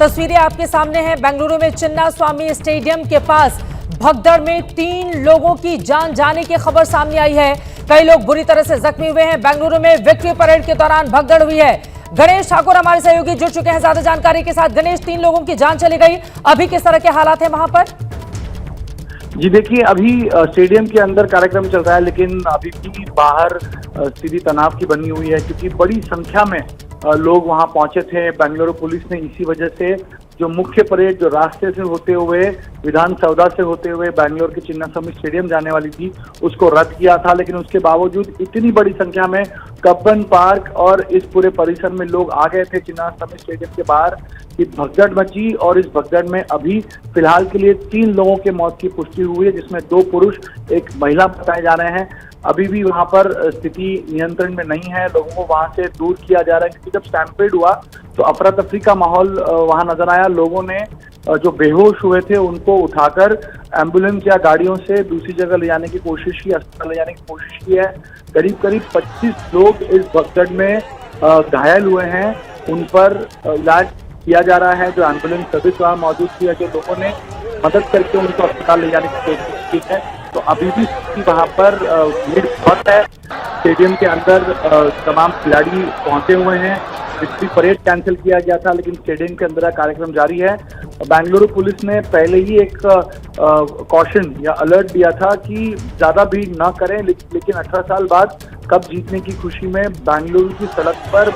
तस्वीरें आपके सामने हैं। बेंगलुरु में चिन्नास्वामी स्टेडियम के पास भगदड़ में 3 लोगों की जान जाने की खबर सामने आई है। कई लोग बुरी तरह से जख्मी हुए हैं। बेंगलुरु में विक्ट्री परेड के दौरान भगदड़ हुई है। गणेश ठाकुर हमारे सहयोगी जुड़ चुके हैं ज्यादा जानकारी के साथ। गणेश, 3 लोगों की जान चली गई, अभी किस तरह के हालात हैं वहां पर? जी देखिए, अभी स्टेडियम के अंदर कार्यक्रम चल रहा है, लेकिन अभी भी बाहर स्थिति तनाव की बनी हुई है, क्योंकि बड़ी संख्या में लोग वहां पहुंचे थे। बेंगलुरु पुलिस ने इसी वजह से जो मुख्य परेड जो रास्ते से होते हुए विधान सौदा से होते हुए बेंगलुरु के चिन्नास्वामी स्टेडियम जाने वाली थी, उसको रद्द किया था। लेकिन उसके बावजूद इतनी बड़ी संख्या में कब्बन पार्क और इस पूरे परिसर में लोग आ गए थे चिन्नास्वामी स्टेडियम के बाहर कि भगदड़ मची। और इस भगदड़ में अभी फिलहाल के लिए 3 लोगों के मौत की पुष्टि हुई है, जिसमें 2 पुरुष एक महिला बताए जा रहे हैं। अभी भी वहां पर स्थिति नियंत्रण में नहीं है, लोगों को वहां से दूर किया जा रहा है, क्योंकि जब स्टैम्पेड हुआ तो अफरा तफरी का माहौल वहां नजर आया। लोगों ने जो बेहोश हुए थे उनको उठाकर एम्बुलेंस या गाड़ियों से दूसरी जगह ले जाने की कोशिश की, अस्पताल ले जाने की कोशिश की है। करीब 25 लोग इस भगदड़ में घायल हुए हैं, उन पर इलाज किया जा रहा है। जो एम्बुलेंस सर्विस वहां मौजूद थी, जो लोगों ने मदद करके उनको अस्पताल ले जाने की कोशिश की है। तो अभी भी वहां पर भीड़ बहुत है। स्टेडियम के अंदर तमाम खिलाड़ी पहुंचे हुए हैं। विक्ट्री परेड कैंसिल किया गया था, लेकिन स्टेडियम के अंदर कार्यक्रम जारी है। बेंगलुरु पुलिस ने पहले ही एक कॉशन या अलर्ट दिया था कि ज्यादा भीड़ न करें, लेकिन 18 साल बाद कप जीतने की खुशी में बेंगलुरु की सड़क पर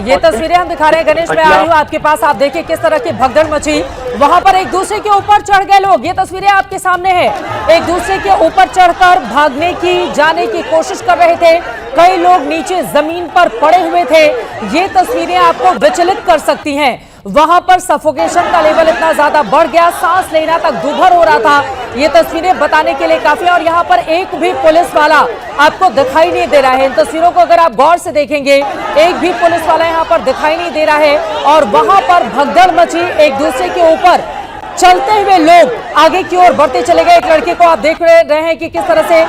ये तस्वीरें हम दिखा रहे हैं। गणेश, मैं आ रही हूँ आपके पास। आप देखिए किस तरह की भगदड़ मची, वहां पर एक दूसरे के ऊपर चढ़ गए लोग। ये तस्वीरें आपके सामने हैं, एक दूसरे के ऊपर चढ़कर भागने की जाने की कोशिश कर रहे थे। कई लोग नीचे जमीन पर पड़े हुए थे। ये तस्वीरें आपको विचलित कर सकती हैं। वहां पर सफोकेशन का लेवल इतना ज्यादा बढ़ गया, सांस लेना तक दुभर हो रहा था। ये तस्वीरें बताने के लिए काफी है। और यहाँ पर एक भी पुलिस वाला आपको दिखाई नहीं दे रहा है। इन तस्वीरों को अगर आप गौर से देखेंगे, एक भी पुलिस वाला यहाँ पर दिखाई नहीं दे रहा है। और वहां पर भगदड़ मची, एक दूसरे के ऊपर चलते हुए लोग आगे की ओर बढ़ते चले गए। एक लड़के को आप देख रहे हैं कि किस तरह से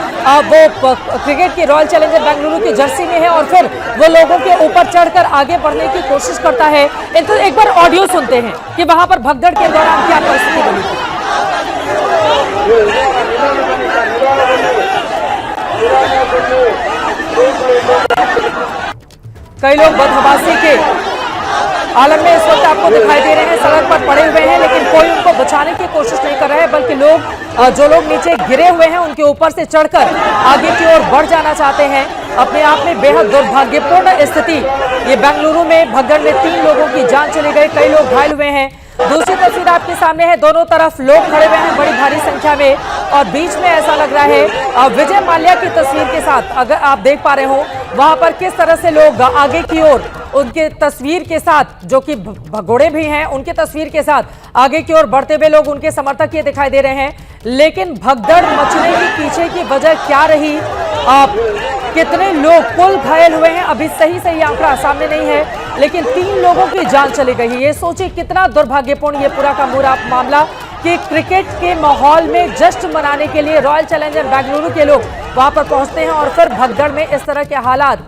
वो क्रिकेट की रॉयल चैलेंजर बेंगलुरु की जर्सी में है और फिर वो लोगों के ऊपर चढ़कर आगे बढ़ने की कोशिश करता है। तो एक बार ऑडियो सुनते हैं कि वहां पर भगदड़ के दौरान क्या परिस्थिति बनी। कई लोग बदहवासी के आलम में इस वक्त आपको दिखाई दे रहे हैं, सड़क पर पड़े हुए हैं, लेकिन कोई उनको बचाने की कोशिश नहीं कर रहा है, बल्कि जो लोग नीचे गिरे हुए हैं उनके ऊपर से चढ़कर आगे की ओर बढ़ जाना चाहते हैं। अपने आप में बेहद दुर्भाग्यपूर्ण स्थिति। ये बेंगलुरु में भगदड़ में 3 लोगों की जान चली गई, कई लोग घायल हुए हैं। दूसरी तस्वीर आपके सामने है, दोनों तरफ लोग खड़े हुए हैं बड़ी भारी संख्या में, और बीच में ऐसा लग रहा है विजय माल्या की तस्वीर के साथ, अगर आप देख पा रहे हो वहां पर किस तरह से लोग आगे की ओर उनके तस्वीर के साथ, जो कि भगोड़े भी हैं, उनके तस्वीर के साथ आगे की ओर बढ़ते हुए लोग उनके समर्थक ये दिखाई दे रहे हैं। लेकिन भगदड़ मचने के पीछे की वजह क्या रही, कितने लोग कुल घायल हुए हैं, अभी सही आंकड़ा सामने नहीं है, लेकिन 3 लोगों की जान चली गई। ये सोचिए कितना दुर्भाग्यपूर्ण ये पूरा का पूरा मामला कि क्रिकेट के माहौल में जश्न मनाने के लिए रॉयल चैलेंजर बेंगलुरु के लोग वहां पर पहुंचते हैं और फिर भगदड़ में इस तरह के हालात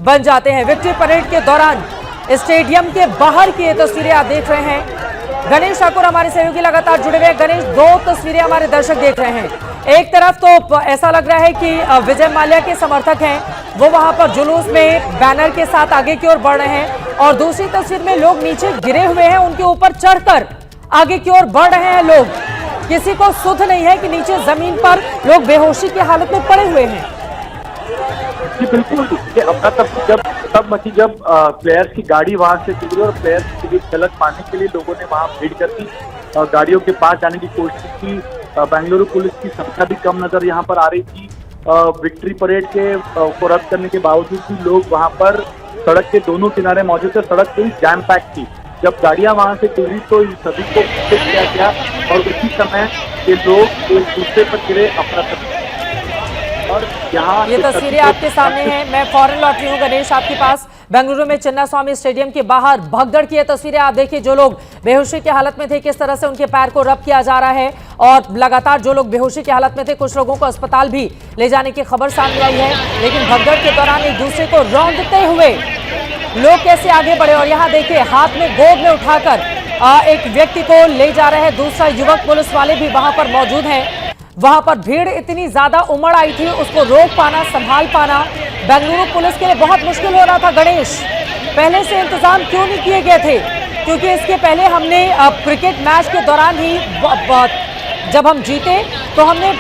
बन जाते हैं। विक्ट्री परेड के दौरान स्टेडियम के बाहर की ये तस्वीरें आप देख रहे हैं। गणेश ठाकुर हमारे सहयोगी लगातार जुड़े हुए हैं। गणेश, 2 तस्वीरें हमारे दर्शक देख रहे हैं। एक तरफ तो ऐसा लग रहा है कि विजय माल्या के समर्थक हैं, वो वहां पर जुलूस में बैनर के साथ आगे की ओर बढ़ रहे हैं, और दूसरी तस्वीर में लोग नीचे गिरे हुए हैं, उनके ऊपर चढ़कर आगे की ओर बढ़ रहे हैं लोग। किसी को सुध नहीं है कि नीचे जमीन पर लोग बेहोशी की हालत में पड़े हुए हैं। जी बिल्कुल, तब मची जब प्लेयर्स की गाड़ी वहां से गुजरी और प्लेयर्स की झलक पाने के लिए लोगों ने वहां भीड़ कर दी, गाड़ियों के पास जाने की कोशिश की। बेंगलुरु पुलिस की संख्या भी कम नजर यहाँ पर आ रही थी। विक्ट्री परेड को रद्द करने के बावजूद भी लोग वहां पर सड़क के दोनों किनारे मौजूद थे। सड़क पूरी जैम पैक थी। जब गाड़ियां वहां से गुजरी तो इन सभी को पीछे किया गया और उसी समय ये लोग एक दूसरे पर गिरे अपना। और यहाँ ये तस्वीरें आपके सामने हैं। मैं फौरन लौट रही हूँ गणेश आपके पास। बेंगलुरु में चिन्नास्वामी स्टेडियम के बाहर भगदड़ की ये तस्वीरें आप देखिए। जो लोग बेहोशी की हालत में थे, किस तरह से उनके पैर को रब किया जा रहा है, और लगातार जो लोग बेहोशी की हालत में थे, कुछ लोगों को अस्पताल भी ले जाने की खबर सामने आई है। लेकिन भगदड़ के दौरान एक दूसरे को रौंदते हुए लोग कैसे आगे बढ़े। और यहाँ देखिए हाथ में गोद में उठाकर एक व्यक्ति को ले जा रहे हैं। दूसरा युवक पुलिस वाले भी वहां पर मौजूद हैं। वहां पर भीड़ इतनी ज्यादा उमड़ आई थी, उसको रोक पाना, संभाल पाना बेंगलुरु पुलिस के लिए बहुत मुश्किल हो रहा था। गणेश, पहले से इंतजाम क्यों नहीं किए गए थे? क्योंकि इसके पहले हमने क्रिकेट मैच के दौरान ही जब हम जीते तो हमने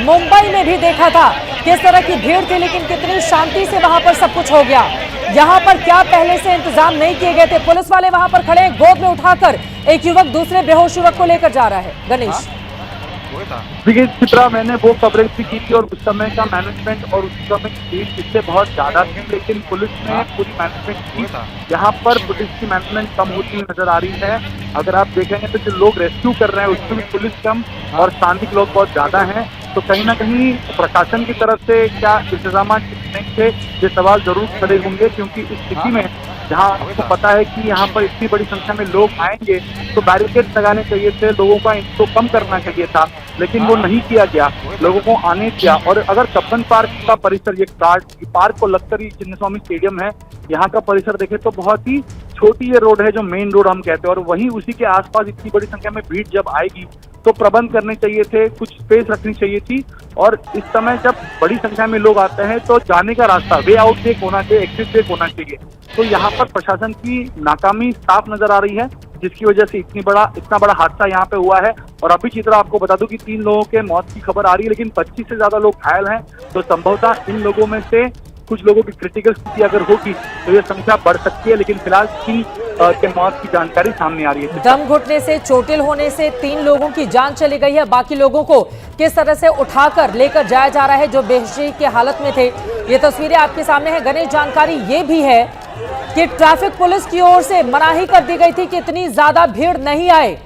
मुंबई में भी देखा था किस तरह की भीड़ थी, लेकिन कितनी शांति से वहां पर सब कुछ हो गया। यहाँ पर क्या पहले से इंतजाम नहीं किए गए थे? पुलिस वाले वहां पर खड़े हैं, गोद में उठाकर एक युवक दूसरे बेहोश युवक को लेकर जा रहा है। गणेश, देखिए चित्रा, मैंने वो कवरेज भी की थी और उस समय का मैनेजमेंट और उस समय की भीड़ इससे बहुत ज्यादा थी, लेकिन पुलिस ने पूरी मैनेजमेंट की। यहाँ पर पुलिस की मैनेजमेंट कम होती हुई नजर आ रही है। अगर आप देखेंगे तो जो लोग रेस्क्यू कर रहे हैं उसमें भी पुलिस कम और शांतिक लोग बहुत ज्यादा हैं। तो कहीं ना कहीं प्रशासन की तरफ से क्या इंतजाम नहीं थे, ये सवाल जरूर खड़े होंगे। क्योंकि इस स्थिति में जहाँ आपको पता है कि यहाँ पर इतनी बड़ी संख्या में लोग आएंगे तो बैरिकेड लगाने चाहिए थे, लोगों का इनको कम करना चाहिए था, लेकिन वो नहीं किया गया, लोगों को आने दिया। और अगर कब्बन पार्क का परिसर, ये पार्क को लगकर ही चिन्नास्वामी स्टेडियम है, यहाँ का परिसर देखे तो बहुत ही छोटी ये रोड है जो मेन रोड हम कहते हैं, और वहीं उसी के आसपास इतनी बड़ी संख्या में भीड़ जब आएगी तो प्रबंध करने चाहिए थे, कुछ स्पेस रखनी चाहिए थी। और इस समय जब बड़ी संख्या में लोग आते हैं तो जाने का रास्ता, वे आउट गेट होना चाहिए, एग्जिट गेट होना चाहिए। तो यहाँ पर प्रशासन की नाकामी साफ नजर आ रही है, जिसकी वजह से इतना बड़ा हादसा यहाँ पे हुआ है। और अभी चित्रा आपको बता दूं कि 3 लोगों के मौत की खबर आ रही है, लेकिन 25 से ज्यादा लोग घायल हैं। तो संभवतः इन लोगों में से कुछ लोगों की क्रिटिकल स्थिति अगर होगी तो ये संख्या बढ़ सकती है, लेकिन फिलहाल 3 के मौत की जानकारी सामने आ रही है। दम घुटने से, चोटिल होने से 3 लोगों की जान चली गई है। बाकी लोगों को किस तरह से उठाकर लेकर जाया जा रहा है जो बेहोशी की हालत में थे, ये तस्वीरें आपके सामने है। गणेश, जानकारी ये भी है कि ट्रैफिक पुलिस की ओर से मनाही कर दी गई थी कि इतनी ज्यादा भीड़ नहीं आए,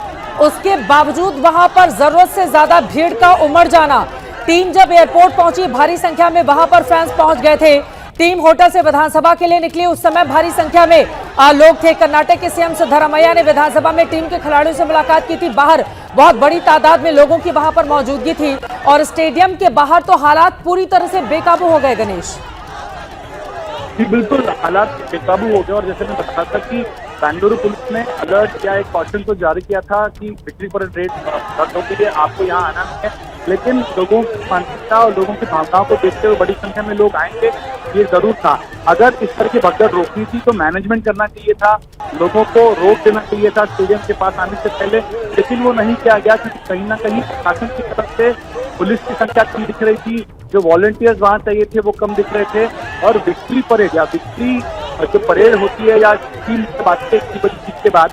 उसके बावजूद वहां पर जरूरत से ज्यादा भीड़ का उमड़ जाना। टीम जब एयरपोर्ट पहुंची, भारी संख्या में वहां पर फैंस पहुंच गए थे। टीम होटल से विधानसभा के लिए निकली, उस समय भारी संख्या में लोग थे। कर्नाटक के सीएम सिद्धरामैया ने विधानसभा में टीम के खिलाड़ियों से मुलाकात की थी। बाहर बहुत बड़ी तादाद में लोगों की वहां पर मौजूदगी थी और स्टेडियम के बाहर तो हालात पूरी तरह से बेकाबू हो गए। गणेश जी बिल्कुल, हालात बेकाबू हो गए। और जैसे मैं बताया था कि बेंगलुरु पुलिस ने अलर्ट या एक कॉशन को जारी किया था कि विक्ट्री परेड रद्द होगी है, आपको यहाँ आना नहीं है। लेकिन लोगों की मानसिकता और लोगों की भावनाओं को देखते हुए बड़ी संख्या में लोग आएंगे, ये जरूर था। अगर इस तरह की भगदड़ रोकनी थी तो मैनेजमेंट करना चाहिए था, लोगों को रोक देना चाहिए था स्टेडियम के पास आने से पहले, लेकिन वो नहीं किया गया। क्योंकि कहीं ना कहीं प्रशासन की तरफ से पुलिस की संख्या कम दिख रही थी, जो वॉलंटियर्स वहां चाहिए थे वो कम दिख रहे थे। और विक्ट्री परेड या विक्ट्री जो परेड होती है या टीम के बाद के बाद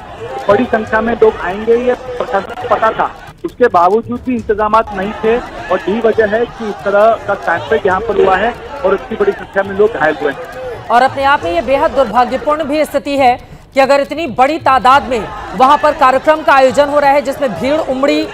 बड़ी संख्या में लोग आएंगे, ये प्रशासन को पता था। उसके बावजूद भी इंतजाम नहीं थे और यही वजह है कि इस तरह का सैंपल यहाँ पर हुआ है और इतनी बड़ी संख्या में लोग घायल हुए हैं। और अपने आप में ये बेहद दुर्भाग्यपूर्ण भी स्थिति है कि अगर इतनी बड़ी तादाद में वहां पर कार्यक्रम का आयोजन हो रहा है जिसमें भीड़ उमड़ी,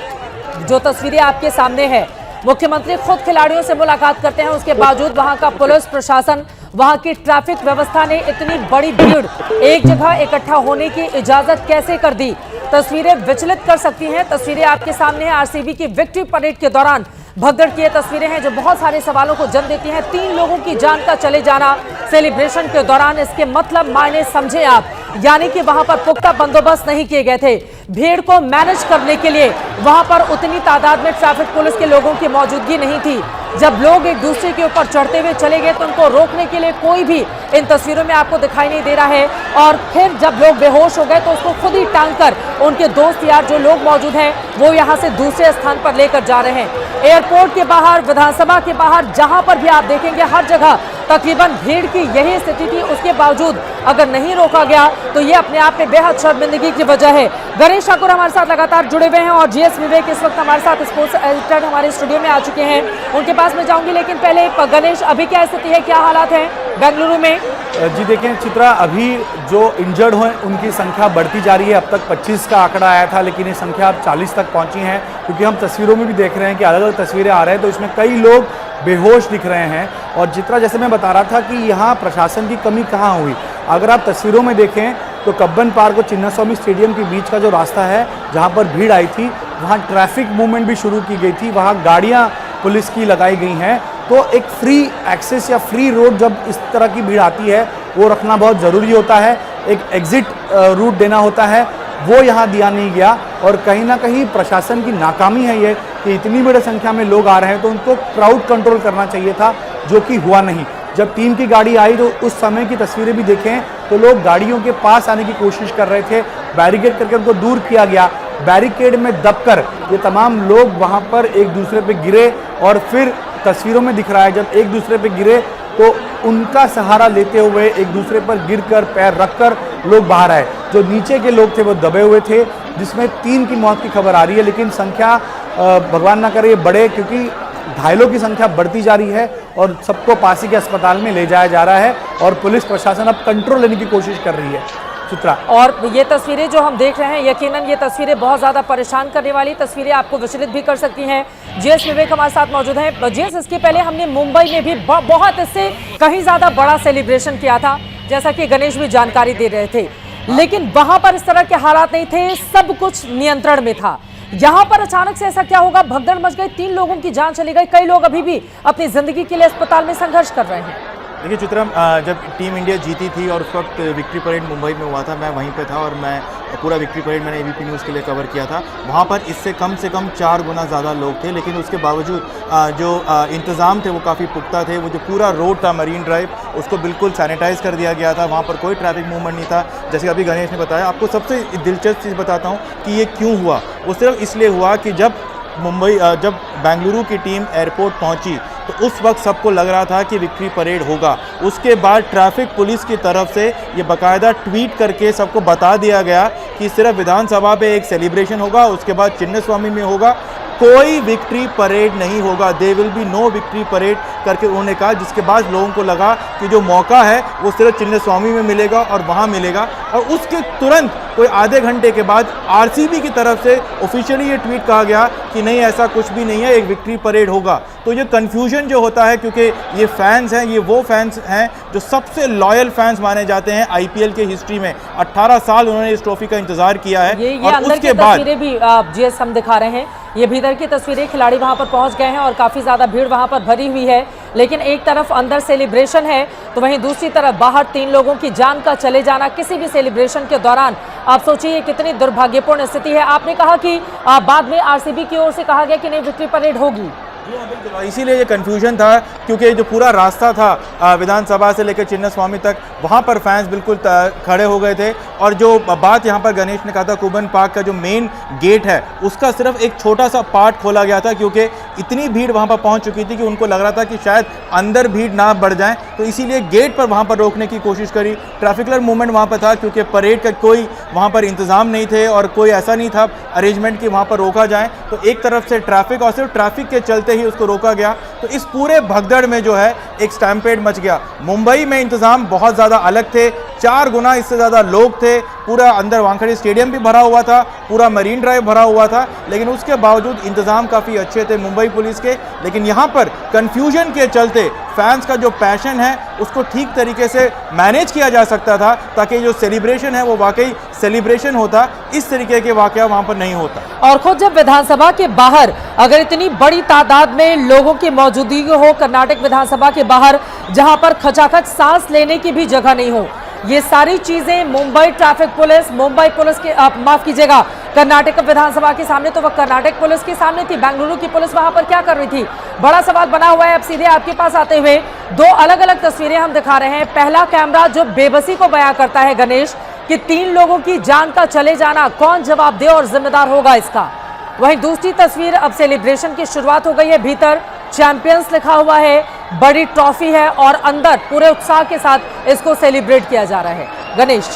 जो तस्वीरें आपके सामने है, मुख्यमंत्री खुद खिलाड़ियों से मुलाकात करते हैं, उसके बावजूद वहां का पुलिस प्रशासन, वहां की ट्रैफिक व्यवस्था ने इतनी बड़ी भीड़ एक जगह इकट्ठा होने की इजाजत कैसे कर दी? तस्वीरें विचलित कर सकती हैं। तस्वीरें आपके सामने हैं आरसीबी की विक्ट्री परेड के दौरान भगदड़ की तस्वीरें हैं जो बहुत सारे सवालों को जन्म देती हैं। 3 लोगों की जान का चले जाना सेलिब्रेशन के दौरान, इसके मतलब मायने समझे आप, यानी कि वहां पर पुख्ता बंदोबस्त नहीं किए गए थे। भीड़ को मैनेज करने के लिए वहां पर उतनी तादाद में ट्रैफिक पुलिस के लोगों की मौजूदगी नहीं थी। जब लोग एक दूसरे के ऊपर चढ़ते हुए चले गए तो उनको रोकने के लिए कोई भी इन तस्वीरों में आपको दिखाई नहीं दे रहा है। और फिर जब लोग बेहोश हो गए तो उसको खुद ही टांग कर उनके दोस्त यार जो लोग मौजूद हैं वो यहाँ से दूसरे स्थान पर लेकर जा रहे हैं। एयरपोर्ट के बाहर, विधानसभा के बाहर, जहां पर भी आप देखेंगे हर जगह तकरीबन भीड़ की यही स्थिति थी। उसके बावजूद अगर नहीं रोका गया तो ये अपने आप में बेहद शर्मिंदगी की वजह है। गणेश ठाकुर हमारे साथ लगातार जुड़े हुए हैं और जीएस विवेक इस वक्त हमारे साथ स्पोर्ट्स एडिटर हमारे स्टूडियो में आ चुके हैं, उनके पास में जाऊंगी। लेकिन पहले गणेश, अभी क्या स्थिति है, क्या हालात हैं बेंगलुरु में? जी देखिए चित्रा, अभी जो इंजर्ड हुए उनकी संख्या बढ़ती जा रही है। अब तक 25 का आंकड़ा आया था, लेकिन ये संख्या अब 40 तक पहुंची है, क्योंकि हम तस्वीरों में भी देख रहे हैं कि अलग अलग तस्वीरें आ रहे हैं तो इसमें कई लोग बेहोश दिख रहे हैं। और चित्रा, जैसे मैं बता रहा था कि यहाँ प्रशासन की कमी कहाँ हुई, अगर आप तस्वीरों में देखें तो कब्बन पार्क और चिन्नास्वामी स्टेडियम के बीच का जो रास्ता है जहाँ पर भीड़ आई थी, वहाँ ट्रैफिक मूवमेंट भी शुरू की गई थी, वहाँ गाड़ियाँ पुलिस की लगाई गई हैं तो एक फ्री एक्सेस या फ्री रोड जब इस तरह की भीड़ आती है वो रखना बहुत ज़रूरी होता है। एक एग्जिट रूट देना होता है, वो यहाँ दिया नहीं गया और कहीं ना कहीं प्रशासन की नाकामी है ये कि इतनी बड़ी संख्या में लोग आ रहे हैं तो उनको क्राउड कंट्रोल करना चाहिए था, जो कि हुआ नहीं। जब टीम की गाड़ी आई तो उस समय की तस्वीरें भी देखें तो लोग गाड़ियों के पास आने की कोशिश कर रहे थे, बैरिकेड करके उनको दूर किया गया। बैरिकेड में दबकर ये तमाम लोग वहाँ पर एक दूसरे पे गिरे और फिर तस्वीरों में दिख रहा है जब एक दूसरे पे गिरे तो उनका सहारा लेते हुए एक दूसरे पर गिरकर पैर रखकर लोग बाहर आए। जो नीचे के लोग थे वो दबे हुए थे, जिसमें 3 की मौत की खबर आ रही है, लेकिन संख्या भगवान ना करे बढ़े क्योंकि घायलों की संख्या बढ़ती जा रही है और सबको पास के अस्पताल में ले जाया जा रहा है और पुलिस प्रशासन अब कंट्रोल लेने की कोशिश कर रही है। चित्रा, और ये तस्वीरें जो हम देख रहे हैं, यकीनन ये तस्वीरें बहुत ज्यादा परेशान करने वाली तस्वीरें, आपको विचलित भी कर सकती हैं। जीएस विवेक हमारे साथ मौजूद हैं। जीएस, इसके पहले हमने मुंबई में भी बहुत इससे कहीं ज्यादा बड़ा सेलिब्रेशन किया था, जैसा कि गणेश भी जानकारी दे रहे थे, लेकिन वहां पर इस तरह के हालात नहीं थे, सब कुछ नियंत्रण में था। यहाँ पर अचानक से ऐसा क्या होगा? भगदड़ मच गई, 3 लोगों की जान चली गई, कई लोग अभी भी अपनी जिंदगी के लिए अस्पताल में संघर्ष कर रहे हैं। देखिए चित्रम, जब टीम इंडिया जीती थी और उस वक्त विक्ट्री परेड मुंबई में हुआ था, मैं वहीं पे था और मैं पूरा विक्ट्री परेड मैंने एबीपी न्यूज़ के लिए कवर किया था। वहाँ पर इससे कम से कम 4 गुना ज़्यादा लोग थे, लेकिन उसके बावजूद जो इंतज़ाम थे वो काफ़ी पुख्ता थे। वो जो पूरा रोड था मरीन ड्राइव, उसको बिल्कुल सैनिटाइज़ कर दिया गया था, वहाँ पर कोई ट्रैफिक मूवमेंट नहीं था। जैसे अभी गणेश ने बताया, आपको सबसे दिलचस्प चीज़ बताता हूँ कि ये क्यों हुआ। वो सिर्फ इसलिए हुआ कि जब बेंगलुरु की टीम एयरपोर्ट पहुंची तो उस वक्त सबको लग रहा था कि विक्ट्री परेड होगा। उसके बाद ट्रैफिक पुलिस की तरफ से ये बाकायदा ट्वीट करके सबको बता दिया गया कि सिर्फ विधानसभा पे एक सेलिब्रेशन होगा, उसके बाद चिन्नस्वामी में होगा, कोई विक्ट्री परेड नहीं होगा, they will be no victory parade करके उन्होंने कहा। जिसके बाद लोगों को लगा कि जो मौका है वो सिर्फ चिन्नस्वामी में मिलेगा और वहाँ मिलेगा। और उसके तुरंत कोई आधे घंटे के बाद आरसीबी की तरफ से ऑफिशियली ये ट्वीट कहा गया कि नहीं, ऐसा कुछ भी नहीं है, एक विक्ट्री परेड होगा। तो ये कन्फ्यूजन जो होता है, क्योंकि ये फैंस हैं, ये वो फैंस हैं जो सबसे लॉयल फैंस माने जाते हैं आईपीएल के हिस्ट्री में। 18 साल उन्होंने इस ट्रॉफी का इंतजार किया है। ये अंदर की तस्वीरें भी जीएस हम दिखा रहे हैं, ये भीतर की तस्वीरें, खिलाड़ी वहां पर पहुंच गए हैं और काफी ज्यादा भीड़ वहां पर भरी हुई है। लेकिन एक तरफ अंदर सेलिब्रेशन है तो वहीं दूसरी तरफ बाहर 3 लोगों की जान का चले जाना किसी भी सेलिब्रेशन के दौरान, आप सोचिए कितनी दुर्भाग्यपूर्ण स्थिति है। आपने कहा कि बाद में आरसीबी की ओर से कहा गया कि नहीं, विक्ट्री परेड होगी। इसीलिए ये कंफ्यूजन था, क्योंकि जो पूरा रास्ता था विधानसभा से लेकर चिन्नस्वामी तक, वहाँ पर फैंस बिल्कुल खड़े हो गए थे। और जो बात यहाँ पर गणेश ने कहा था, कुबन पार्क का जो मेन गेट है उसका सिर्फ एक छोटा सा पार्ट खोला गया था, क्योंकि इतनी भीड़ वहाँ पर पहुँच चुकी थी कि उनको लग रहा था कि शायद अंदर भीड़ ना बढ़ जाए, तो इसीलिए गेट पर वहाँ पर रोकने की कोशिश करी। ट्रैफिकलर मूवमेंट वहाँ पर था, क्योंकि परेड का कोई वहाँ पर इंतज़ाम नहीं थे और कोई ऐसा नहीं था अरेंजमेंट कि वहाँ पर रोका जाए। तो एक तरफ से ट्रैफिक और सिर्फ ट्रैफिक के चलते ही उसको रोका गया। तो इस पूरे भगदड़ में जो है एक स्टैम्पेड मच गया। मुंबई में इंतजाम बहुत ज़्यादा अलग थे, 4 गुना इससे ज़्यादा लोग थे, पूरा अंदर वानखेड़े स्टेडियम भी भरा हुआ था, पूरा मरीन ड्राइव भरा हुआ था, लेकिन उसके बावजूद इंतजाम काफ़ी अच्छे थे मुंबई पुलिस के। लेकिन यहाँ पर कन्फ्यूजन के चलते फैंस का जो पैशन है उसको ठीक तरीके से मैनेज किया जा सकता था, ताकि जो सेलिब्रेशन है वो वाकई सेलिब्रेशन होता। इस तरीके के वाकया वहाँ पर नहीं होता। और खुद जब विधानसभा के बाहर अगर इतनी बड़ी तादाद में लोगों की मौजूदगी हो, कर्नाटक विधानसभा के बाहर जहां पर खचाखच सांस लेने की भी जगह नहीं हो, ये सारी चीजें Mumbai traffic police, Mumbai police के माफ कीजिएगा कर्नाटक विधानसभा के सामने, तो वह कर्नाटक पुलिस के सामने थी। बेंगलुरु की पुलिस वहां पर क्या कर रही थी, बड़ा सवाल बना हुआ है। अब सीधे आपके पास आते हुए 2 अलग अलग तस्वीरें हम दिखा रहे हैं। पहला कैमरा जो बेबसी को बयां करता है गणेश कि 3 लोगों की जान का चले जाना, कौन जवाब दे और जिम्मेदार होगा इसका। वहीं दूसरी तस्वीर, अब सेलिब्रेशन की शुरुआत हो गई है, भीतर चैंपियंस लिखा हुआ है, बड़ी ट्रॉफी है और अंदर पूरे उत्साह के साथ इसको सेलिब्रेट किया जा रहा है। गणेश,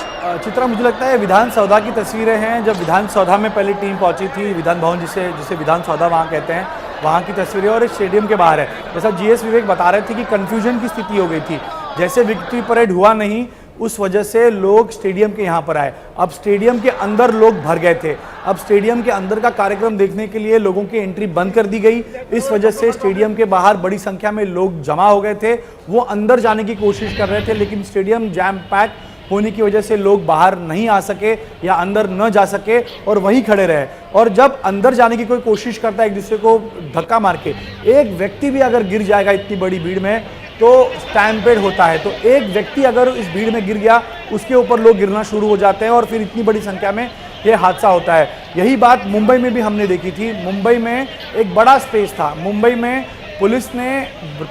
चित्रा, मुझे लगता है विधानसौधा की तस्वीरें हैं, जब विधानसौधा में पहले टीम पहुंची थी, विधान भवन जिसे विधानसौधा वहाँ कहते हैं, वहाँ की तस्वीरें और इस स्टेडियम के बाहर है। जैसा जीएस विवेक बता रहे थे कि कन्फ्यूजन की स्थिति हो गई थी, जैसे विक्ट्री परेड हुआ नहीं उस वजह से लोग स्टेडियम के यहाँ पर आए। अब स्टेडियम के अंदर लोग भर गए थे, अब स्टेडियम के अंदर का कार्यक्रम देखने के लिए लोगों की एंट्री बंद कर दी गई। इस वजह से स्टेडियम के बाहर बड़ी संख्या में लोग जमा हो गए थे, वो अंदर जाने की कोशिश कर रहे थे, लेकिन स्टेडियम जैम पैक होने की वजह से लोग बाहर नहीं आ सके या अंदर न जा सके और वहीं खड़े रहे। और जब अंदर जाने की कोई कोशिश करता है एक दूसरे को धक्का मार के, एक व्यक्ति भी अगर गिर जाएगा इतनी बड़ी भीड़ में तो स्टैम्पेड होता है। तो एक व्यक्ति अगर इस भीड़ में गिर गया, उसके ऊपर लोग गिरना शुरू हो जाते हैं और फिर इतनी बड़ी संख्या में ये हादसा होता है। यही बात मुंबई में भी हमने देखी थी। मुंबई में एक बड़ा स्पेस था। मुंबई में पुलिस ने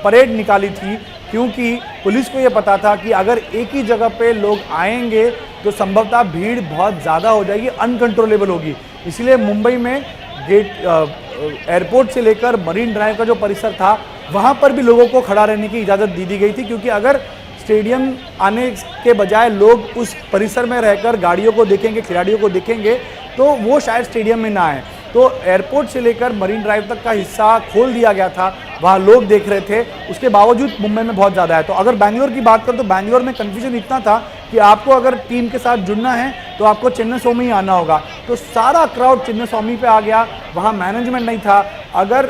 परेड निकाली थी क्योंकि पुलिस को ये पता था कि अगर एक ही जगह पे लोग आएंगे तो संभवतः भीड़ बहुत ज़्यादा हो जाएगी, अनकंट्रोलेबल होगी। इसलिए मुंबई में गेट एयरपोर्ट से लेकर मरीन ड्राइव का जो परिसर था वहाँ पर भी लोगों को खड़ा रहने की इजाज़त दी गई थी, क्योंकि अगर स्टेडियम आने के बजाय लोग उस परिसर में रहकर गाड़ियों को देखेंगे, खिलाड़ियों को देखेंगे, तो वो शायद स्टेडियम में ना आए। तो एयरपोर्ट से लेकर मरीन ड्राइव तक का हिस्सा खोल दिया गया था, वहाँ लोग देख रहे थे। उसके बावजूद मुंबई में बहुत ज़्यादा है। तो अगर बैंगलोर की बात करें तो बैंगलोर में कन्फ्यूजन इतना था कि आपको अगर टीम के साथ जुड़ना है तो आपको चिन्नास्वामी ही आना होगा। तो सारा क्राउड चिन्नास्वामी पे आ गया, वहाँ मैनेजमेंट नहीं था। अगर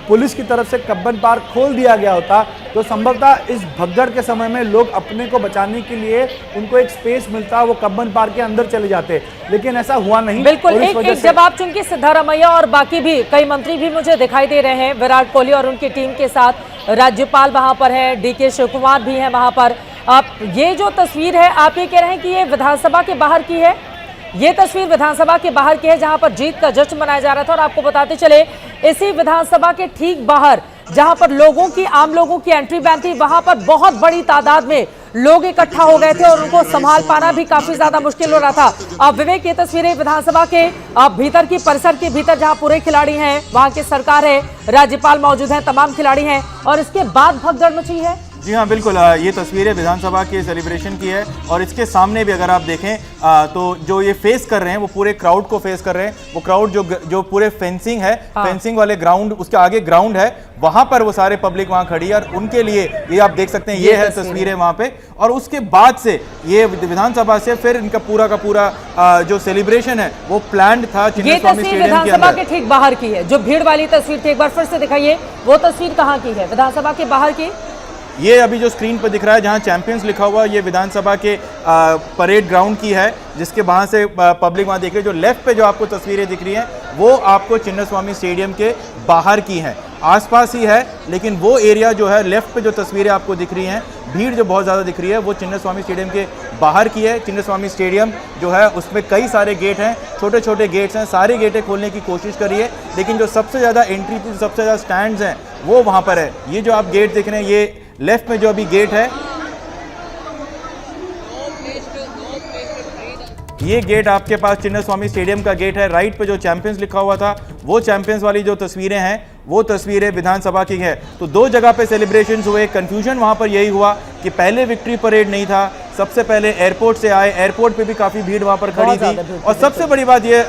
पुलिस की तरफ से कब्बन पार्क खोल दिया गया होता तो संभवतः इस भगदड़ के समय में लोग अपने को बचाने के लिए उनको एक स्पेस मिलता, वो कब्बन पार्क के अंदर चले जाते, लेकिन ऐसा हुआ नहीं। बिल्कुल, एक जवाब चूंकि सिद्धारमैया और बाकी भी कई मंत्री भी मुझे दिखाई दे रहे हैं, विराट कोहली और उनकी टीम के साथ, राज्यपाल वहां पर है, डीके शिव कुमार भी हैं वहां पर। आप ये जो तस्वीर है, आप ये कह रहे हैं कि ये विधानसभा के बाहर की है? ये तस्वीर विधानसभा के बाहर की है जहां पर जीत का जश्न मनाया जा रहा था। और आपको बताते चले, इसी विधानसभा के ठीक बाहर जहां पर आम लोगों की एंट्री बैन थी, वहां पर बहुत बड़ी तादाद में लोग इकट्ठा हो गए थे और उनको संभाल पाना भी काफी ज्यादा मुश्किल हो रहा था। अब विवेक, ये तस्वीरें विधानसभा के भीतर की परिसर के भीतर जहां पूरे खिलाड़ी हैं, वहां की सरकार है, राज्यपाल मौजूद हैं, तमाम खिलाड़ी हैं, और इसके बाद भगदड़ मची है। जी हाँ, बिल्कुल। ये तस्वीरें विधानसभा के सेलिब्रेशन की है और इसके सामने भी अगर आप देखें तो जो ये फेस कर रहे हैं वो पूरे क्राउड को फेस कर रहे हैं। वो क्राउड जो पूरे फेंसिंग है, फेंसिंग वाले ग्राउंड, उसके आगे ग्राउंड है, वहां पर वो सारे पब्लिक वहां खड़ी है और उनके लिए ये आप देख सकते हैं, ये है तस्वीरें वहां पे। और उसके बाद से ये विधानसभा से फिर इनका पूरा का पूरा जो सेलिब्रेशन है वो प्लान्ड था चिन्नास्वामी स्टेडियम के अंदर। विधानसभा के ठीक बाहर की है जो भीड़ वाली तस्वीर थी, एक बार फिर से दिखाइए, वो तस्वीर कहाँ की है? विधानसभा के बाहर की। ये अभी जो स्क्रीन पर दिख रहा है जहां चैंपियंस लिखा हुआ, ये विधानसभा के परेड ग्राउंड की है, जिसके वहां से पब्लिक वहां देख रही है। जो लेफ्ट पे जो आपको तस्वीरें दिख रही हैं वो आपको चिन्नास्वामी स्टेडियम के बाहर की हैं, आसपास ही है, लेकिन वो एरिया जो है लेफ्ट पे जो तस्वीरें आपको दिख रही हैं, भीड़ जो बहुत ज़्यादा दिख रही है, वो चिन्नास्वामी स्टेडियम के बाहर की है। चिन्नास्वामी स्टेडियम जो है उसमें कई सारे गेट हैं, छोटे छोटे गेट्स हैं, सारे गेटें खोलने की कोशिश करी है, लेकिन जो सबसे ज़्यादा एंट्री थी, सबसे ज़्यादा स्टैंड्स हैं वो वहाँ पर है। ये जो आप गेट देख रहे हैं, ये लेफ्ट में जो अभी गेट है, ये गेट आपके पास चिन्नास्वामी स्टेडियम का गेट है। राइट पे जो चैंपियंस लिखा हुआ था, वो चैंपियंस वाली जो तस्वीरें हैं वो तस्वीरें विधानसभा की है। तो दो जगह पे सेलिब्रेशंस हुए। कंफ्यूजन वहां पर यही हुआ कि पहले विक्ट्री परेड नहीं था, सबसे पहले एयरपोर्ट से आए, एयरपोर्ट पे भी काफ़ी भीड़ वहां पर खड़ी थी। और सबसे बड़ी बात ये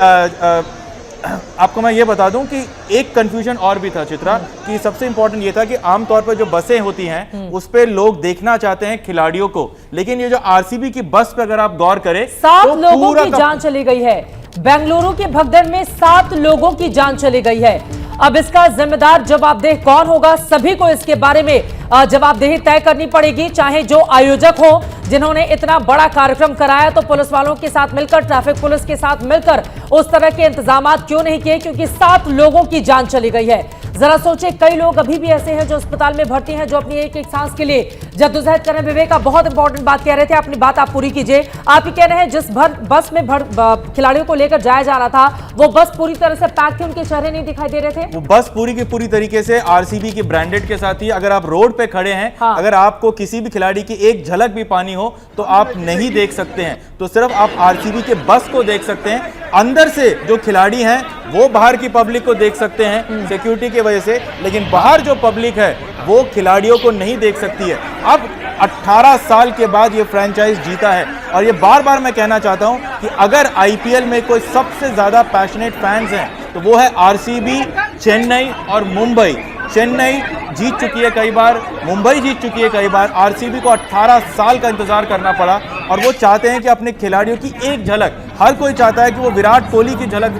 आपको मैं ये बता दूं कि एक कंफ्यूजन और भी था चित्रा, कि सबसे इंपॉर्टेंट ये था कि आमतौर पर जो बसें होती हैं उस पे लोग देखना चाहते हैं खिलाड़ियों को, लेकिन ये जो आरसीबी की बस पे अगर आप गौर करें, 7 लोगों की जान चली गई है। बेंगलुरु के भगदड़ में 7 लोगों की जान चली गई है। अब इसका जिम्मेदार जवाबदेह कौन होगा? सभी को इसके बारे में जवाबदेही तय करनी पड़ेगी, चाहे जो आयोजक हो, जिन्होंने इतना बड़ा कार्यक्रम कराया तो पुलिस वालों के साथ मिलकर, ट्रैफिक पुलिस के साथ मिलकर उस तरह के इंतजाम क्यों नहीं किए, क्योंकि 7 लोगों की जान चली गई है। जरा सोचे, कई लोग अभी भी ऐसे हैं जो अस्पताल में भर्ती हैं, जो अपनी एक एक सांस के लिए जद्दोजहद कर रहे हैं। विवेक, आप बहुत इंपॉर्टेंट बात कह रहे थे, अपनी बात आप पूरी कीजिए। आप ये कह रहे हैं जिस बस में खिलाड़ियों को लेकर जाया जा रहा था, वो बस पूरी तरह से पैक थी, उनके चेहरे नहीं दिखाई दे रहे थे? वो बस पूरी की पूरी तरीके से आरसीबी की ब्रांडेड के साथ ही, अगर आप रोड पे खड़े हैं, अगर आपको किसी भी खिलाड़ी की एक झलक भी पानी हो तो आप नहीं देख सकते हैं, तो सिर्फ आप आरसीबी के बस को देख सकते हैं। अंदर से जो खिलाड़ी हैं वो बाहर की पब्लिक को देख सकते हैं सिक्योरिटी की वजह से, लेकिन बाहर जो पब्लिक है वो खिलाड़ियों को नहीं देख सकती है। अब 18 साल के बाद ये फ्रेंचाइज जीता है, और ये बार बार मैं कहना चाहता हूं कि अगर आईपीएल में कोई सबसे ज्यादा पैशनेट फैंस हैं तो वो है आरसीबी, चेन्नई और मुंबई। चेन्नई जीत चुकी है कई बार, मुंबई जीत चुकी है कई बार, आरसीबी को 18 साल का इंतजार करना पड़ा, और वो चाहते हैं कि अपने खिलाड़ियों की एक झलक हर कोई चाहता है कि वो विराट कोहली की झलक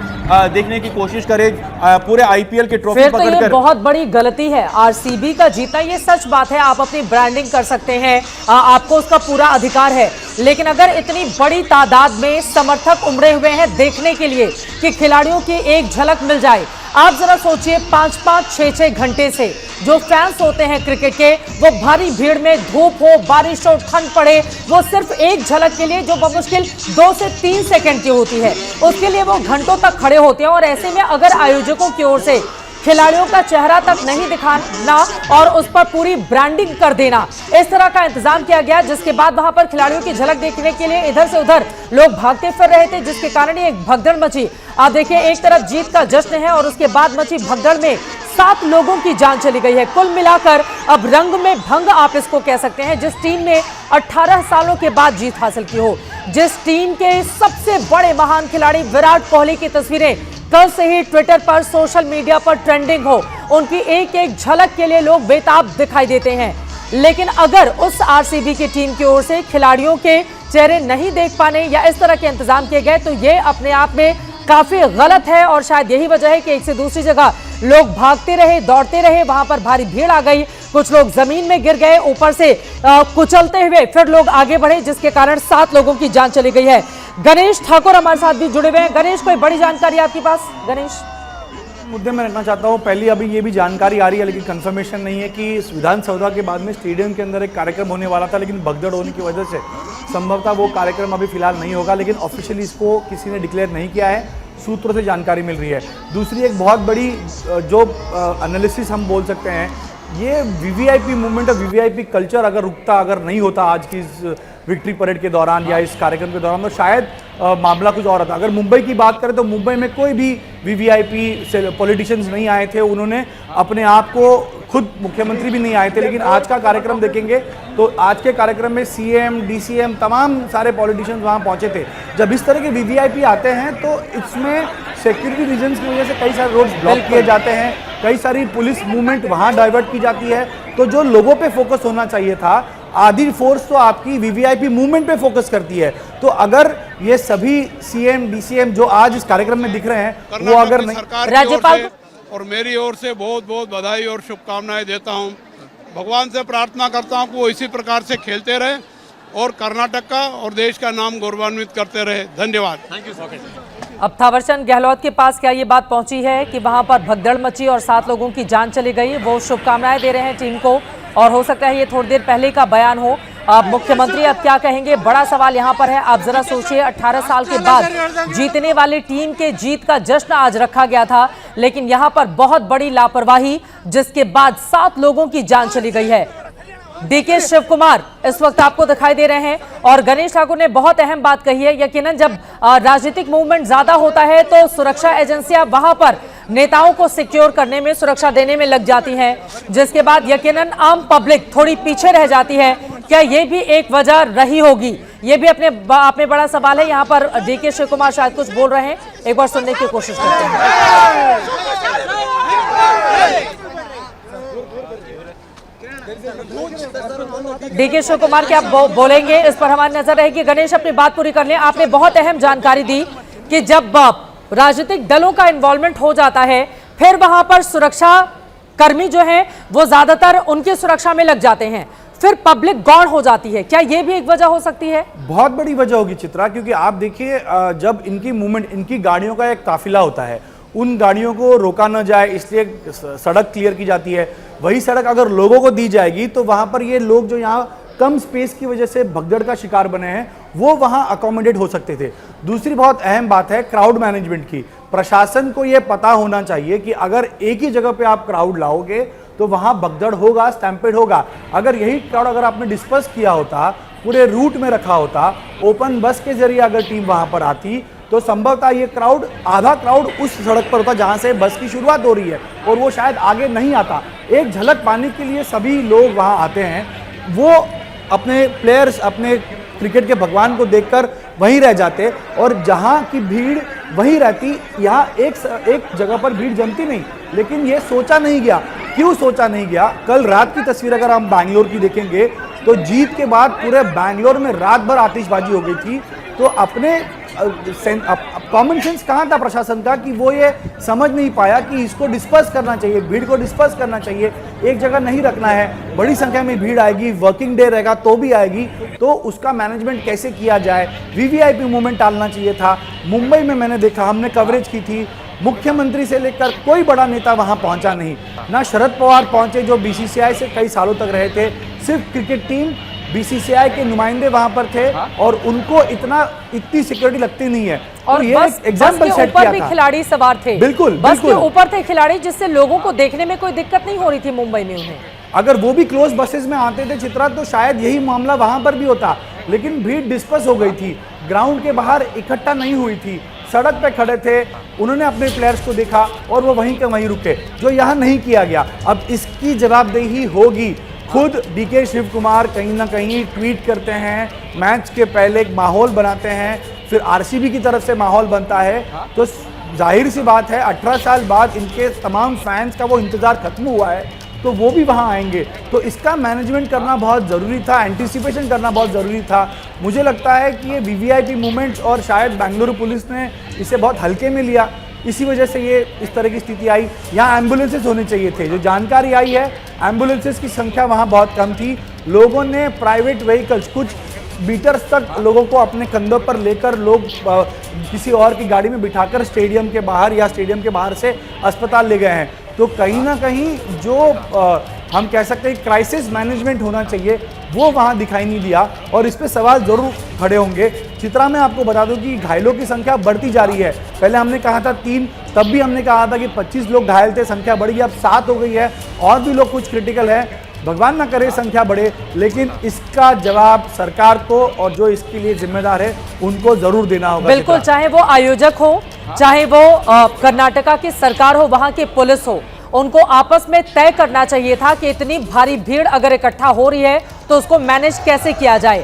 देखने की कोशिश करे, पूरे आईपीएल के ट्रॉफी फिर तो ये पकड़कर। बहुत बड़ी गलती है आरसीबी का जीतना, ये सच बात है। आप अपनी ब्रांडिंग कर सकते हैं, आपको उसका पूरा अधिकार है, लेकिन अगर इतनी बड़ी तादाद में समर्थक उमड़े हुए हैं देखने के लिए कि खिलाड़ियों की एक झलक मिल जाए, आप जरा सोचिए 5-5, 6-6 घंटे से जो फैंस होते हैं क्रिकेट के, वो भारी भीड़ में धूप हो, बारिश हो, ठंड पड़े, वो सिर्फ एक झलक के लिए जो बमुश्किल 2 से 3 सेकंड की होती है, उसके लिए वो घंटों तक खड़े होते हैं। और ऐसे में अगर आयोजकों की ओर से खिलाड़ियों का चेहरा तक नहीं दिखाना और उस पर पूरी ब्रांडिंग कर देना, इस तरह का इंतजाम किया गया, जिसके बाद वहां पर खिलाड़ियों की झलक देखने के लिए इधर से उधर लोग भागते फिर रहे थे, जिसके कारण ये एक भगदड़ मची। आप देखिए, एक तरफ जीत का जश्न है और उसके बाद मची भगदड़ में 7 लोगों की जान चली गई है। कुल मिलाकर अब रंग में भंग आप इसको कह सकते हैं। जिस टीम ने 18 सालों के बाद जीत हासिल की हो, जिस टीम के सबसे बड़े महान खिलाड़ी विराट कोहली की तस्वीरें कल से ही ट्विटर पर, सोशल मीडिया पर ट्रेंडिंग हो, उनकी एक एक झलक के लिए लोग बेताब दिखाई देते हैं। लेकिन अगर उस आरसीबी की टीम की ओर से खिलाड़ियों के चेहरे नहीं देख पाने या इस तरह के इंतजाम किए गए, तो ये अपने आप में काफी गलत है। और शायद यही वजह है कि एक से दूसरी जगह लोग भागते रहे, दौड़ते रहे, वहां पर भारी भीड़ आ गई, कुछ लोग जमीन में गिर गए, ऊपर से कुचलते हुए फिर लोग आगे बढ़े, जिसके कारण 7 लोगों की जान चली गई है। गणेश ठाकुर हमारे साथ भी जुड़े हुए हैं। गणेश, कोई बड़ी जानकारी आपके पास? गणेश, मुद्दे में रखना चाहता हूँ। पहली अभी ये भी जानकारी आ रही है, लेकिन कंफर्मेशन नहीं है, कि विधानसभा के बाद में स्टेडियम के अंदर एक कार्यक्रम होने वाला था, लेकिन भगदड़ होने की वजह से संभवतः वो कार्यक्रम अभी फिलहाल नहीं होगा। लेकिन ऑफिशियली इसको किसी ने डिक्लेयर नहीं किया है, सूत्रों से जानकारी मिल रही है। दूसरी एक बहुत बड़ी जो एनालिसिस हम बोल सकते हैं, ये वीवीआईपी मूवमेंट और वीवीआईपी कल्चर अगर रुकता, अगर नहीं होता आज की इस विक्ट्री परेड के दौरान या इस कार्यक्रम के दौरान, तो शायद मामला कुछ और था। अगर मुंबई की बात करें तो मुंबई में कोई भी वीवीआईपी पॉलिटिशियंस नहीं आए थे, उन्होंने अपने आप को, खुद मुख्यमंत्री भी नहीं आए थे। लेकिन आज का कार्यक्रम देखेंगे तो आज के कार्यक्रम में सीएम, डीसीएम, तमाम सारे पॉलिटिशियंस वहां पहुंचे थे। जब इस तरह के वीवीआईपी आते हैं तो इसमें सिक्योरिटी रीजंस की वजह से कई सारे रोड्स ब्लॉक किए जाते हैं, कई सारी पुलिस मूवमेंट वहां डाइवर्ट की जाती है। तो जो लोगों पे फोकस होना चाहिए था, आधी फोर्स तो आपकी वीवीआईपी मूवमेंट पे फोकस करती है। तो अगर ये सभी सीएम, डीसीएम जो आज इस कार्यक्रम में दिख रहे हैं, वो अगर नहीं, राज्यपाल और मेरी ओर से बहुत बहुत बधाई और शुभकामनाएं देता हूं। भगवान से प्रार्थना करता हूं कि वो इसी प्रकार से खेलते रहे और कर्नाटक का और देश का नाम गौरवान्वित करते रहे। धन्यवाद। Thank you so much. अब थावरचंद गहलोत के पास क्या ये बात पहुंची है कि वहां पर भगदड़ मची और 7 लोगों की जान चली गई? वो शुभकामनाएं दे रहे हैं टीम को और हो सकता है ये थोड़ी देर पहले का बयान हो। अब मुख्यमंत्री अब क्या कहेंगे, बड़ा सवाल यहां पर है। आप जरा सोचिए, 18 साल के बाद जीतने वाली टीम के जीत का जश्न आज रखा गया था, लेकिन यहां पर बहुत बड़ी लापरवाही, जिसके बाद 7 लोगों की जान चली गई है। डीके शिव कुमार इस वक्त आपको दिखाई दे रहे हैं और गणेश ठाकुर ने बहुत अहम बात कही है। यकीनन जब राजनीतिक मूवमेंट ज्यादा होता है तो सुरक्षा एजेंसियां वहां पर नेताओं को सिक्योर करने में, सुरक्षा देने में लग जाती हैं, जिसके बाद यकीनन आम पब्लिक थोड़ी पीछे रह जाती है। क्या ये भी एक वजह रही होगी? ये भी अपने आप में बड़ा सवाल है। यहाँ पर डीके शिव कुमार शायद कुछ बोल रहे हैं, एक बार सुनने की कोशिश करते हैं। डीके शिव कुमार क्या बोलेंगे, इस पर हमारी नजर रहेगी। गणेश, अपनी बात पूरी कर लें। आपने बहुत अहम जानकारी दी कि जब राजनीतिक दलों का इन्वॉल्वमेंट हो जाता है, फिर वहां पर सुरक्षा कर्मी जो हैं वो ज्यादातर उनकी सुरक्षा में लग जाते हैं, फिर पब्लिक गौण हो जाती है। क्या ये भी एक वजह हो सकती है? बहुत बड़ी वजह होगी चित्रा, क्योंकि आप देखिए, जब इनकी मूवमेंट, इनकी गाड़ियों का एक काफिला होता है, उन गाड़ियों को रोका न जाए इसलिए सड़क क्लियर की जाती है। वही सड़क अगर लोगों को दी जाएगी तो वहां पर ये लोग जो यहाँ कम स्पेस की वजह से भगदड़ का शिकार बने हैं, वो वहां अकोमोडेट हो सकते थे। दूसरी बहुत अहम बात है क्राउड मैनेजमेंट की। प्रशासन को यह पता होना चाहिए कि अगर एक ही जगह पे आप क्राउड लाओगे तो वहां भगदड़ होगा, स्टैम्पेड होगा। अगर यही क्राउड अगर आपने डिस्पर्स किया होता, पूरे रूट में रखा होता, ओपन बस के जरिए अगर टीम वहां पर आती, तो संभवतः ये क्राउड, आधा क्राउड उस सड़क पर होता जहां से बस की शुरुआत हो रही है, और वो शायद आगे नहीं आता। एक झलक पाने के लिए सभी लोग वहां आते हैं, वो अपने प्लेयर्स, अपने क्रिकेट के भगवान को देखकर वहीं रह जाते, और जहां की भीड़ वहीं रहती। यहाँ एक जगह पर भीड़ जमती नहीं, लेकिन ये सोचा नहीं गया। क्यों सोचा नहीं गया? कल रात की तस्वीर अगर हम बैंगलोर की देखेंगे तो जीत के बाद पूरे बैंगलोर में रात भर आतिशबाजी हो गई थी। तो अपने कॉमन सेंस कहाँ था प्रशासन का कि वो ये समझ नहीं पाया कि इसको डिस्पर्स करना चाहिए, भीड़ को डिस्पर्स करना चाहिए, एक जगह नहीं रखना है। बड़ी संख्या में भीड़ आएगी, वर्किंग डे रहेगा तो भी आएगी, तो उसका मैनेजमेंट कैसे किया जाए। वीवीआईपी मूवमेंट टालना चाहिए था। मुंबई में मैंने देखा, हमने कवरेज की थी, मुख्यमंत्री से लेकर कोई बड़ा नेता वहां पहुंचा नहीं। ना शरद पवार पहुंचे जो बीसीसीआई से कई सालों तक रहे थे, सिर्फ क्रिकेट टीम, बीसीसीआई के नुमाइंदे वहां पर थे और उनको इतनी सिक्योरिटी लगती नहीं है। और तो ये बस एग्जाम्पल सेट ऊपर किया भी था। खिलाड़ी सवार थे, बिल्कुल, बस के बिल्कुल। ऊपर थे खिलाड़ी, जिससे लोगों को देखने में कोई दिक्कत नहीं हो रही थी मुंबई में उन्हें। अगर वो भी क्लोज बसेस में आते थे चित्रा, तो शायद यही मामला वहां पर भी होता, लेकिन भीड़ डिस्पर्स हो गई थी, ग्राउंड के बाहर इकट्ठा नहीं हुई थी, सड़क पे खड़े थे, उन्होंने अपने प्लेयर्स को देखा और वो वहीं के वहीं रुके, जो यहाँ नहीं किया गया। अब इसकी जवाबदेही होगी। खुद डीके शिव कुमार कहीं ना कहीं ट्वीट करते हैं, मैच के पहले एक माहौल बनाते हैं, फिर आरसीबी की तरफ से माहौल बनता है, तो जाहिर सी बात है 18 साल बाद इनके तमाम फैंस का वो इंतज़ार खत्म हुआ है, तो वो भी वहाँ आएंगे। तो इसका मैनेजमेंट करना बहुत ज़रूरी था, एंटिसिपेशन करना बहुत ज़रूरी था। मुझे लगता है कि ये वीवीआईपी मूवमेंट्स और शायद बेंगलुरु पुलिस ने इसे बहुत हल्के में लिया, इसी वजह से ये इस तरह की स्थिति आई। यहाँ एम्बुलेंसेस होने चाहिए थे, जो जानकारी आई है एम्बुलेंसेस की संख्या वहाँ बहुत कम थी। लोगों ने प्राइवेट व्हीकल्स, कुछ मीटर्स तक लोगों को अपने कंधों पर लेकर लोग किसी और की गाड़ी में बिठाकर स्टेडियम के बाहर या स्टेडियम के बाहर से अस्पताल ले गए हैं। तो कहीं ना कहीं जो हम कह सकते हैं क्राइसिस मैनेजमेंट होना चाहिए, वो वहाँ दिखाई नहीं दिया और इस पे सवाल जरूर खड़े होंगे। चित्रा में आपको बता दूं कि घायलों की संख्या बढ़ती जा रही है। पहले हमने कहा था 3, तब भी हमने कहा था कि 25 लोग घायल थे, संख्या बढ़ गई, अब 7 हो गई है, और भी लोग कुछ क्रिटिकल है। भगवान ना करे संख्या बढ़े, लेकिन इसका जवाब सरकार को और जो इसके लिए जिम्मेदार है उनको जरूर देना होगा। बिल्कुल, चाहे वो आयोजक हो, चाहे वो कर्नाटका की सरकार हो, वहां की पुलिस हो, उनको आपस में तय करना चाहिए था कि इतनी भारी भीड़ अगर इकट्ठा हो रही है तो उसको मैनेज कैसे किया जाए।